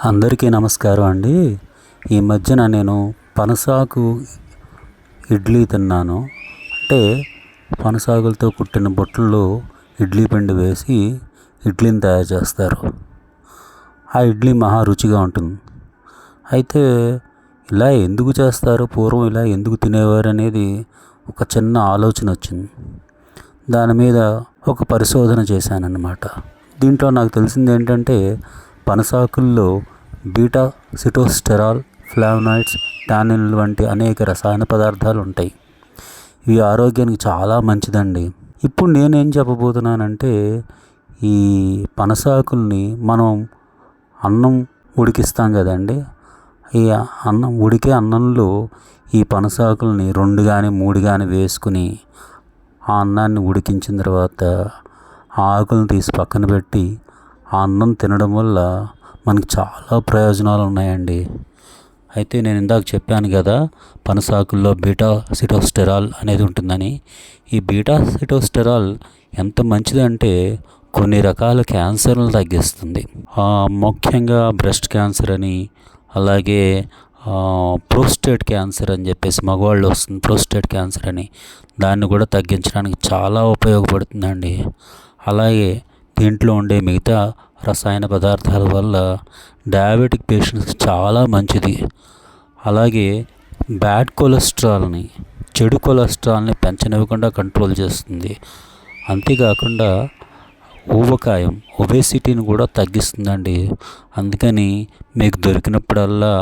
అందరికీ నమస్కారం అండి. ఈ మధ్యన నేను పనసాకు ఇడ్లీ తిన్నాను. అంటే పనసాకులతో కుట్టిన బుట్టల్లో ఇడ్లీ పిండి వేసి ఇడ్లీని తయారు చేస్తారు. ఆ ఇడ్లీ మహా రుచిగా ఉంటుంది. అయితే ఇలా ఎందుకు చేస్తారు, పూర్వం ఇలా ఎందుకు తినేవారు అనేది ఒక చిన్న ఆలోచన వచ్చింది. దాని మీద ఒక పరిశోధన చేశానన్నమాట. దీంట్లో నాకు తెలిసింది ఏంటంటే, పనసాకుల్లో బీటా సిటోస్టెరాల్, ఫ్లావనాయిడ్స్, టానిన్లు వంటి అనేక రసాయన పదార్థాలు ఉంటాయి. ఇవి ఆరోగ్యానికి చాలా మంచిదండి. ఇప్పుడు నేనేం చెప్పబోతున్నానంటే, ఈ పనసాకుల్ని మనం అన్నం ఉడికిస్తాం కదండి. ఈ ఉడికే అన్నంలో ఈ పనసాకుల్ని 2 కానీ 3 కానీ వేసుకుని ఆ అన్నాన్ని ఉడికించిన తర్వాత ఆ ఆకులను తీసి పక్కన పెట్టి ఆ అన్నం తినడం వల్ల మనకి చాలా ప్రయోజనాలు ఉన్నాయండి. అయితే నేను ఇందాక చెప్పాను కదా, పనసాకుల్లో బీటా సిటోస్టెరాల్ అనేది ఉంటుందని. ఈ బీటా సిటోస్టెరాల్ ఎంత మంచిదంటే కొన్ని రకాల క్యాన్సర్లను తగ్గిస్తుంది. ముఖ్యంగా బ్రెస్ట్ క్యాన్సర్ అని, అలాగే ప్రోస్టేట్ క్యాన్సర్ అని చెప్పేసి మగవాళ్ళు వస్తుంది, ప్రోస్టేట్ క్యాన్సర్ అని, దాన్ని కూడా తగ్గించడానికి చాలా ఉపయోగపడుతుందండి. అలాగే దీంట్లో ఉండే మిగతా రసాయన పదార్థాల వల్ల డయాబెటిక్ పేషెంట్స్కి చాలా మంచిది. అలాగే బ్యాడ్ కొలెస్ట్రాల్ని, చెడు కొలెస్ట్రాల్ని పెంచనివ్వకుండా కంట్రోల్ చేస్తుంది. అంతేకాకుండా ఊబకాయం, ఒబేసిటీని కూడా తగ్గిస్తుందండి. అందుకని మీకు దొరికినప్పుడల్లా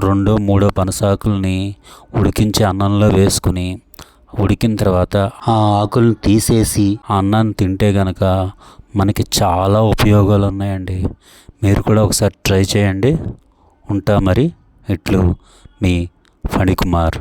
2-3 పనసాకుల్ని ఉడికించి అన్నంలో వేసుకుని, ఉడికిన తర్వాత ఆ ఆకులను తీసేసి ఆ అన్నాన్ని తింటే గనక మనకి చాలా ఉపయోగాలు ఉన్నాయండి. మీరు కూడా ఒకసారి ట్రై చేయండి. ఉంటా మరి. ఇట్లు మీ ఫణికుమార్.